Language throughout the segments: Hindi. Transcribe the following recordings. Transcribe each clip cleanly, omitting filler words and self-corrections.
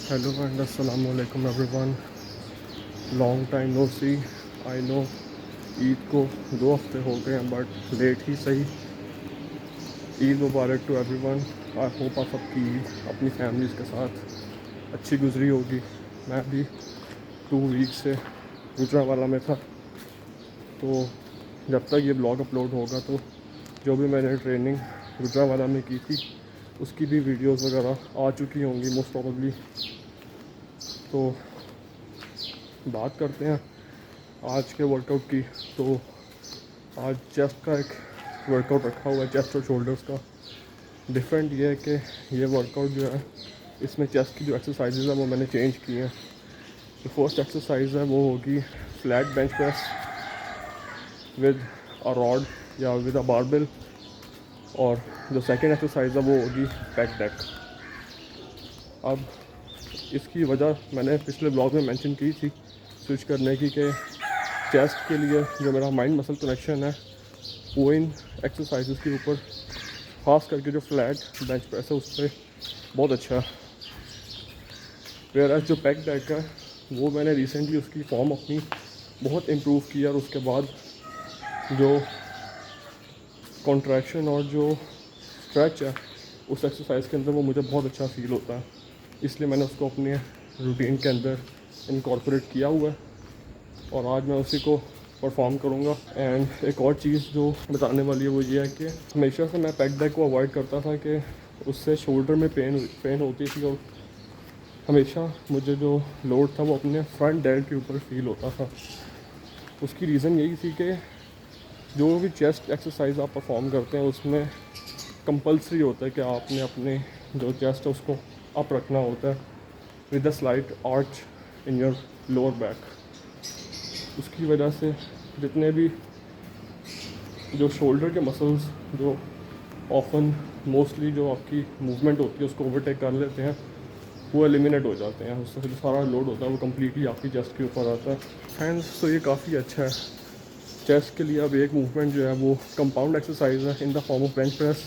हेलो एंड अस्सलाम वालेकुम everyone. Long time no see. I know Eid को 2 हफ्ते हो गए हैं बट लेट ही सही। ईद मुबारक टू एवरीवन। आई होप आप सबकी ईद अपनी फैमिलीज़ के साथ अच्छी गुजरी होगी। मैं भी 2 वीक से गुजरांवाला में था, तो जब तक ये ब्लॉग अपलोड होगा तो जो भी मैंने ट्रेनिंग गुजरांवाला में की थी उसकी भी वीडियोस वगैरह आ चुकी होंगी मोस्ट प्रॉबली। तो बात करते हैं आज के वर्कआउट की। तो आज चेस्ट का एक वर्कआउट रखा हुआ है, चेस्ट और शोल्डर्स का। डिफरेंट ये है कि ये वर्कआउट जो है इसमें चेस्ट की जो एक्सरसाइजेज है वो मैंने चेंज की हैं। जो फर्स्ट एक्सरसाइज है वो होगी flat bench press with a rod या विद अ बारबेल, और जो सेकंड एक्सरसाइज है वो होगी बैक डेक। अब इसकी वजह मैंने पिछले ब्लॉग में मेंशन की थी स्विच करने की, कि चेस्ट के लिए जो मेरा माइंड मसल कनेक्शन है वो इन एक्सरसाइजेस के ऊपर, ख़ास करके जो फ्लैट बेंच प्रेस है उस पर बहुत अच्छा है। वेयर जो बैक डेक है वो मैंने रिसेंटली उसकी फॉर्म अपनी बहुत इम्प्रूव की, और उसके बाद जो कॉन्ट्रैक्शन और जो स्ट्रेच है उस एक्सरसाइज के अंदर वो मुझे बहुत अच्छा फील होता है। इसलिए मैंने उसको अपने रूटीन के अंदर इनकॉर्पोरेट किया हुआ है और आज मैं उसी को परफॉर्म करूँगा। एंड एक और चीज़ जो बताने वाली है वो ये है कि हमेशा से मैं बैक डेक को अवॉइड करता था कि उससे शोल्डर में पेन होती थी, और हमेशा मुझे जो लोड था वो अपने फ्रंट डेल्ट के ऊपर फील होता था। उसकी रीज़न यही थी कि जो भी चेस्ट एक्सरसाइज आप परफॉर्म करते हैं उसमें कंपलसरी होता है कि आपने अपने जो चेस्ट है उसको अप रखना होता है with a slight arch in your lower back. उसकी वजह से जितने भी जो शोल्डर के मसल्स जो ऑफन मोस्टली जो आपकी मूवमेंट होती है उसको ओवरटेक कर लेते हैं वो एलिमिनेट हो जाते हैं। उससे जो सारा लोड होता है वो कम्प्लीटली आपकी चेस्ट के ऊपर आता है। हैंड्स तो ये काफ़ी अच्छा है चेस्ट के लिए। अब एक मूवमेंट जो है वो कंपाउंड एक्सरसाइज है in the form of bench press,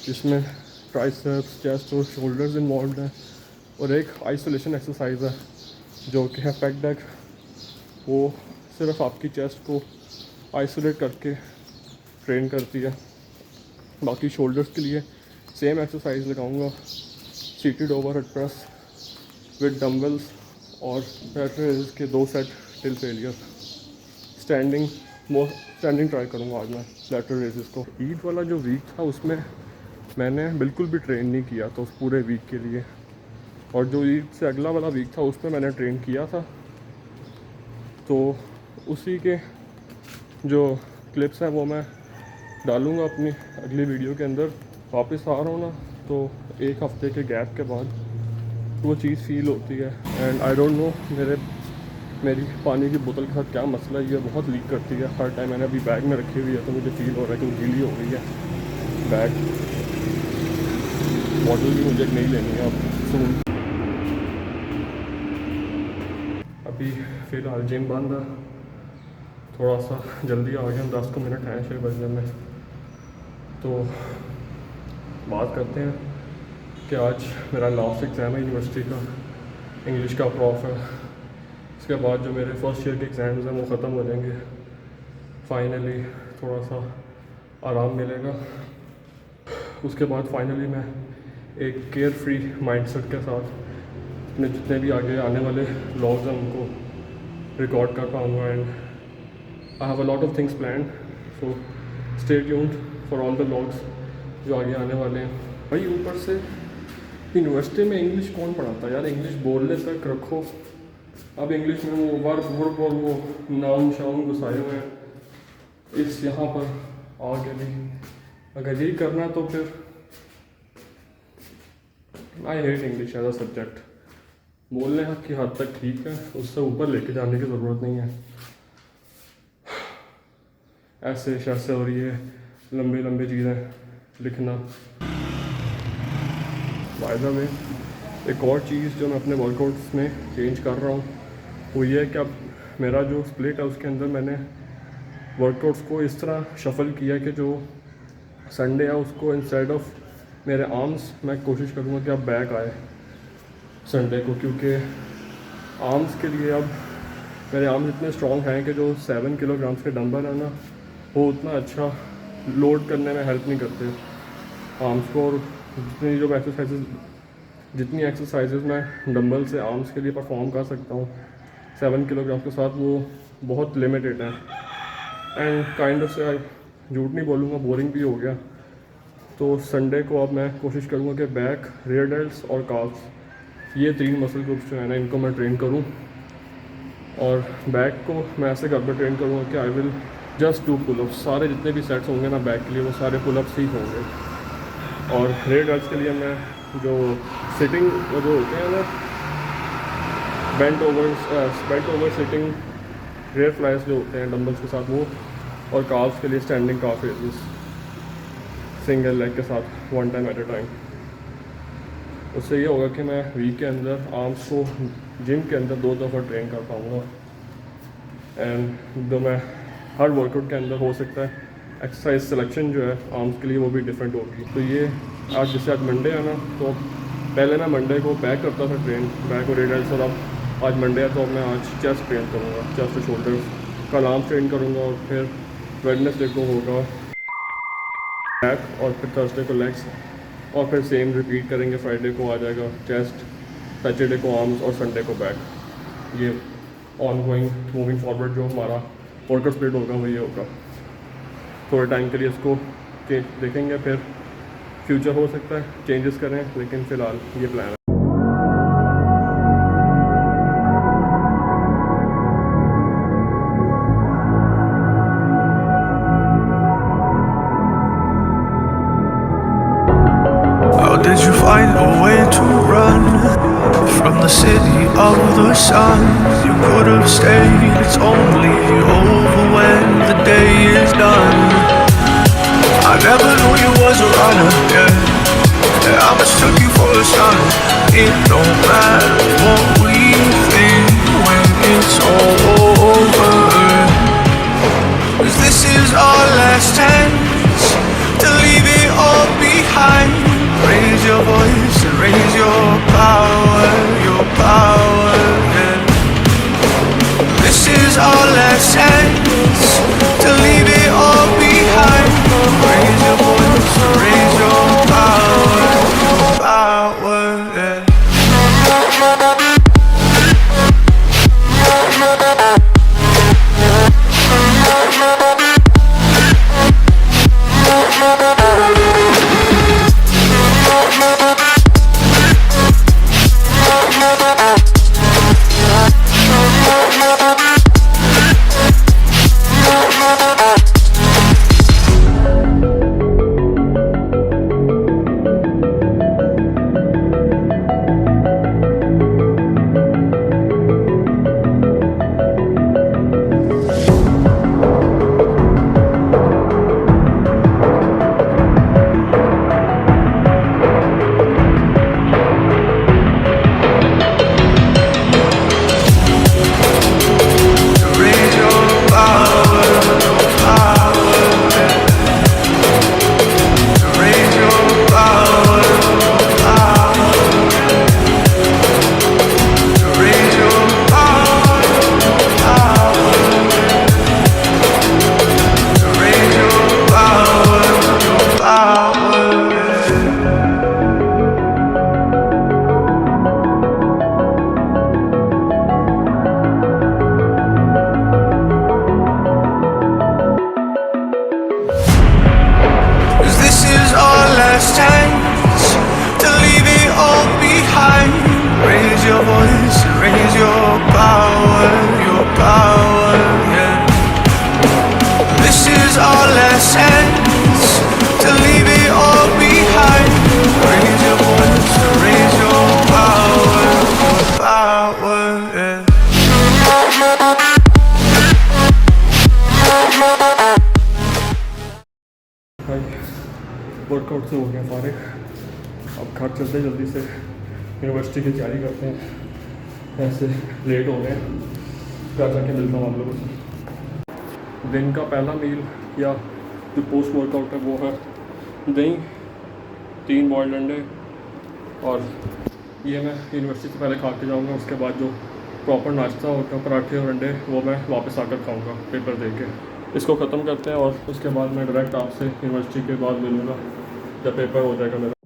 जिसमें ट्राइसेप्स, चेस्ट और शोल्डर्स इन्वॉल्व हैं, और एक आइसोलेशन एक्सरसाइज है जो कि है बैक डेक। वो सिर्फ आपकी चेस्ट को आइसोलेट करके ट्रेन करती है। बाकी शोल्डर्स के लिए सेम एक्सरसाइज लगाऊंगा, seated overhead press with dumbbells और लैटरल के 2 set till failure. Standing try करूँगा आज मैं लैटरल रेजेस को। ईद वाला जो वीक था उसमें मैंने बिल्कुल भी ट्रेन नहीं किया था उस पूरे वीक के लिए, और जो ईद से अगला वाला वीक था उसमें मैंने ट्रेन किया था। तो उसी के जो क्लिप्स हैं वो मैं डालूँगा अपनी अगली वीडियो के अंदर। वापस आ रहा हूँ ना, तो 1 हफ्ते के गैप के बाद वो चीज़ फील होती है। एंड आई डोंट नो मेरी पानी की बोतल के साथ क्या मसला है, ये बहुत लीक करती है हर टाइम। मैंने अभी बैग में रखी हुई है तो मुझे फ़ील हो रहा है कि गीली हो गई है बैग। बॉटल भी मुझे नहीं लेनी है अब सून। अभी फ़िलहाल जिम बंद है, थोड़ा सा जल्दी आ गया, 10 मिनट हैं 6 बजने में। तो बात करते हैं कि आज मेरा लास्ट एग्ज़ाम है यूनिवर्सिटी का, इंग्लिश का प्रॉफ है। इसके बाद जो मेरे फर्स्ट ईयर के एग्ज़ाम्स हैं वो ख़त्म हो जाएंगे। फाइनली थोड़ा सा आराम मिलेगा। उसके बाद फाइनली मैं एक केयर फ्री माइंडसेट के साथ अपने जितने भी आगे आने वाले व्लॉग्स हैं उनको रिकॉर्ड कर पाऊँगा। And I have a lot of things plan, so stay tuned for all the vlogs जो आगे आने वाले हैं। भाई ऊपर से यूनिवर्सिटी में इंग्लिश कौन पढ़ाता है यार, इंग्लिश बोलने तक रखो, अब इंग्लिश में वो वर्ब और वो नाउन शाउन घुसाए हुए हैं इस यहाँ पर आगे भी। अगर यही करना तो फिर I hate English as a subject. बोलने की हद तक ठीक है, उससे ऊपर लेके जाने की ज़रूरत नहीं है। ऐसे शैसे और ये लंबी लंबी चीज़ें लिखना। बाय द वे एक और चीज़ जो मैं अपने वर्कआउट्स में चेंज कर रहा हूँ वो ये है कि अब मेरा जो स्प्लिट है उसके अंदर मैंने वर्कआउट्स को इस तरह शफल किया कि जो संडे है उसको इंस्टेड ऑफ मेरे आर्म्स मैं कोशिश करूँगा कि अब बैक आए। संडे को, क्योंकि आर्म्स के लिए अब मेरे आर्म्स इतने स्ट्रॉन्ग हैं कि जो 7 किलोग्राम्स के डंबल है ना, वो उतना अच्छा लोड करने में हेल्प नहीं करते आर्म्स को। और जितनी एक्सरसाइजेज मैं डंबल से आर्म्स के लिए परफॉर्म कर सकता हूँ 7 किलोग्राम के साथ, वो बहुत लिमिटेड है। एंड काइंड ऑफ से झूठ नहीं बोलूँगा, बोरिंग भी हो गया। तो संडे को अब मैं कोशिश करूँगा कि बैक, रियर डेल्ट्स और काफ्स, ये 3 मसल ग्रुप्स जो है ना, इनको मैं ट्रेन करूँ। और बैक को मैं ऐसे करके ट्रेन करूँगा कि I will just do pullups. सारे जितने भी सेट्स होंगे ना बैक के लिए, वो सारे पुलअप्स ही होंगे। और रियर डेल्ट्स के लिए मैं जो सिटिंग जो होते हैं ना, bent over sitting rear flies जो होते हैं डंबल्स के साथ, वो। और काफ्स के लिए स्टैंडिंग काफ रेजेस सिंगल लेग के साथ 1 टाइम एट अ टाइम। उससे ये होगा कि मैं वीक के अंदर आर्म्स को जिम के अंदर 2 दफ़ा ट्रेन कर पाऊँगा। एंड जो मैं हर वर्कआउट के अंदर हो सकता है एक्सरसाइज सिलेक्शन जो है आर्म्स के लिए वो भी डिफरेंट होगी। तो ये आज जैसे आज मंडे है ना, तो पहले मैं मंडे को बैक करता था ट्रेन, बैक और रियर डेल्ट्स, और अब आज मंडे है तो अब मैं आज चेस्ट ट्रेन करूँगा, चेस्ट और शोल्डर्स। कल आर्म्स ट्रेन करूँगा और फिर वेडनेसडे को होगा बैक और फिर थर्सडे को लेग्स, और फिर सेम रिपीट करेंगे। फ्राइडे को आ जाएगा चेस्ट, सैटरडे को आर्म्स और संडे को बैक। ये ऑन गोइंग मूविंग फॉरवर्ड जो हमारा वर्कआउट स्प्लिट होगा वो ये होगा। थोड़े टाइम के लिए इसको देखेंगे, फिर फ्यूचर हो सकता है चेंजेस करें, लेकिन फ़िलहाल ये प्लान है। How did you find a way to run from the city of the sun? You could have stayed, it's only over when the day is done. I never knew you was a runner, yeah. I mistook you for a son. It don't matter what we think when it's all over, 'cause this is our last chance to leave it all behind. Raise your voice and raise your power, yeah. This is our last chance to leave it all behind. Raise your voice and raise your power, yeah. Workout से हो गया फारिग। अब घर चलते जल्दी से यूनिवर्सिटी की तैयारी करते हैं, ऐसे लेट हो गए। घर जाके मिलता हूँ आप लोगों से। दिन का पहला मील या जो पोस्ट वर्कआउट है वो है दही, 3 बॉइल्ड अंडे और ये मैं यूनिवर्सिटी से पहले खा के जाऊँगा, उसके बाद जो प्रॉपर नाश्ता होगा पराठे और अंडे वो मैं वापस आकर खाऊँगा पेपर दे के। इसको ख़त्म करते हैं और उसके बाद मैं डायरेक्ट आपसे यूनिवर्सिटी के बाद मिलूँगा जब पेपर हो जाएगा मेरा।